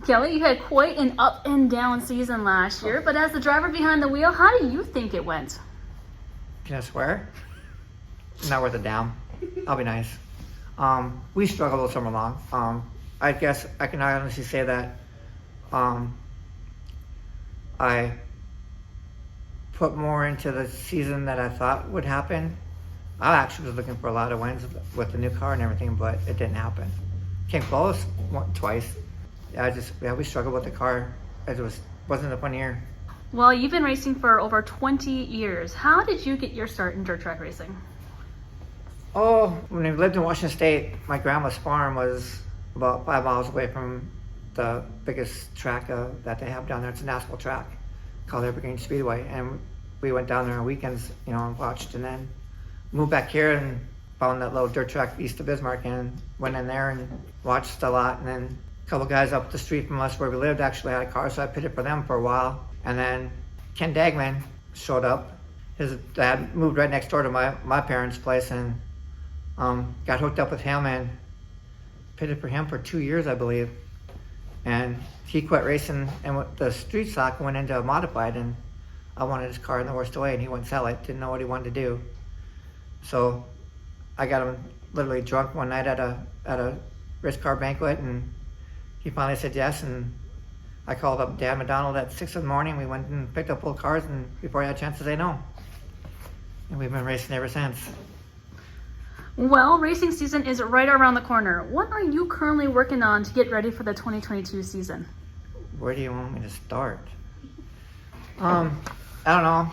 Kelly, you had quite an up and down season last year, but as the driver behind the wheel, how do you think it went? Can I swear? Not worth a damn. I'll be nice. We struggled all summer long. I guess I can honestly say that I put more into the season that I thought would happen. I actually was looking for a lot of wins with the new car and everything, but it didn't happen. Came close twice. We struggled with the car. It wasn't a fun year. Well, you've been racing for over 20 years. How did you get your start in dirt track racing? Oh, when I lived in Washington State, my grandma's farm was about 5 miles away from the biggest track that they have down there. It's an asphalt track called Dacotah Speedway, and we went down there on weekends, and watched, and then moved back here and found that little dirt track east of Bismarck and went in there and watched a lot. And then a couple guys up the street from us where we lived actually had a car, so I pitted for them for a while. And then Ken Dagman showed up. His dad moved right next door to my parents' place, and got hooked up with him and pitted for him for 2 years, I believe. And he quit racing and the street stock went into a modified, and I wanted his car in the worst way, and he wouldn't sell it, didn't know what he wanted to do. So I got him literally drunk one night at a race car banquet, and he finally said yes, and I called up Dad McDonald at 6 in the morning. We went and picked up both cars, and before I had a chance to say no. And we've been racing ever since. Well, racing season is right around the corner. What are you currently working on to get ready for the 2022 season? Where do you want me to start? I don't know.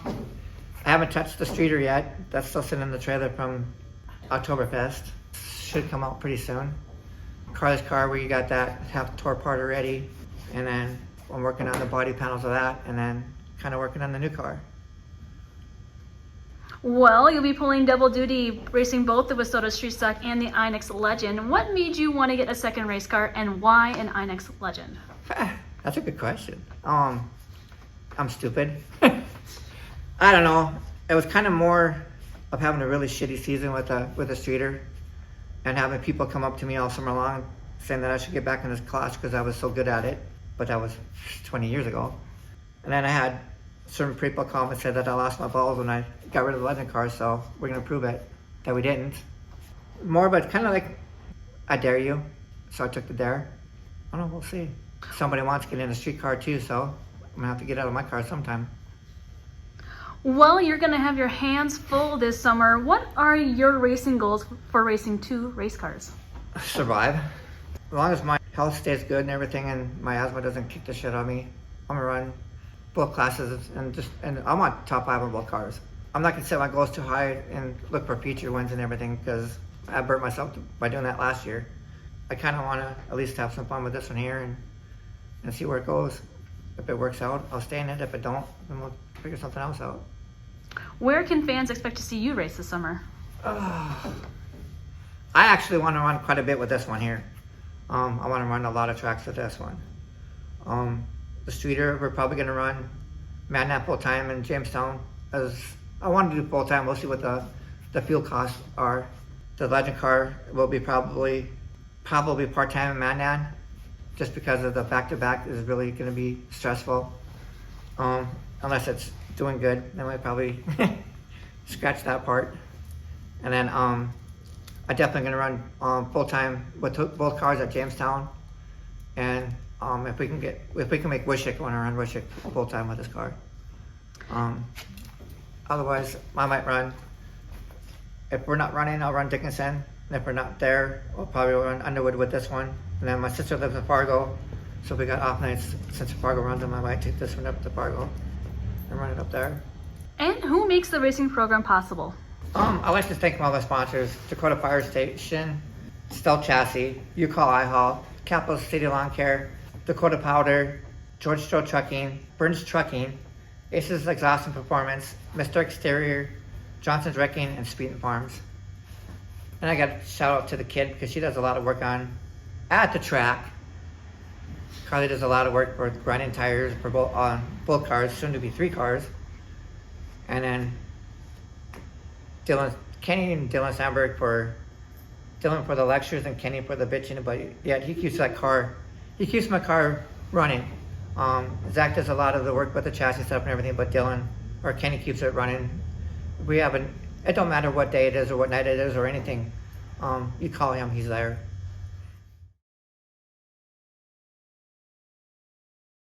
I haven't touched the streeter yet. That's still sitting in the trailer from Oktoberfest. Should come out pretty soon. Carly's car, we got that half tore apart already. And then I'm working on the body panels of that, and then kind of working on the new car. Well, you'll be pulling double duty, racing both the Dacotah Street Stock and the Inex Legend. What made you want to get a second race car, and why an Inex Legend? That's a good question. I'm stupid. I don't know. It was kind of more of having a really shitty season with a streeter, and having people come up to me all summer long saying that I should get back in this class because I was so good at it. But that was 20 years ago. And then I had certain people call and say that I lost my balls when I got rid of the Legend car, so we're going to prove it that we didn't. More, but kind of like, I dare you. So I took the dare. I don't know, we'll see. Somebody wants to get in a street car too, so I'm going to have to get out of my car sometime. Well, you're going to have your hands full this summer. What are your racing goals for racing 2 race cars? Survive. As long as my health stays good and everything, and my asthma doesn't kick the shit out of me, I'm going to run both classes, and I want top 5 on both cars. I'm not going to set my goals too high and look for feature wins and everything, because I burnt myself by doing that last year. I kind of want to at least have some fun with this one here and see where it goes. If it works out, I'll stay in it. If it don't, then we'll figure something else out. Where can fans expect to see you race this summer? I actually want to run quite a bit with this one here. I want to run a lot of tracks with this one. The streeter, we're probably going to run Madnap full time in Jamestown. As I want to do full time, we'll see what the fuel costs are. The Legend car will be probably part time in Madnan, just because of the back-to-back is really going to be stressful. Unless it's doing good, then we probably scratch that part. And then I'm definitely going to run full time with both cars at Jamestown. And if we can make Wishick, I want to run Wishick full time with this car. Otherwise, I might run. If we're not running, I'll run Dickinson. And if we're not there, I'll probably run Underwood with this one. And then my sister lives in Fargo, so if we got off nights since Fargo runs them, I might take this one up to Fargo and run it up there. And who makes the racing program possible? I'd like to thank all the sponsors: Dacotah Fire Station, Stealth Chassis, U-Call iHaul, Capital City Lawn Care, Dacotah Powder, George Stroh Trucking, Burns Trucking, Aces Exhaust and Performance, Mr. Exterior, Johnson's Wrecking, and Speeding Farms. And I got a shout out to the kid because she does a lot of work at the track. Carly does a lot of work for grinding tires for both cars, soon to be 3 cars. And then Kenny and Dylan Sandberg for Dylan for the lectures and Kenny for the bitching. But yeah, he keeps my car running. Zach does a lot of the work with the chassis setup and everything, but Dylan or Kenny keeps it running. It don't matter what day it is or what night it is or anything. You call him, he's there.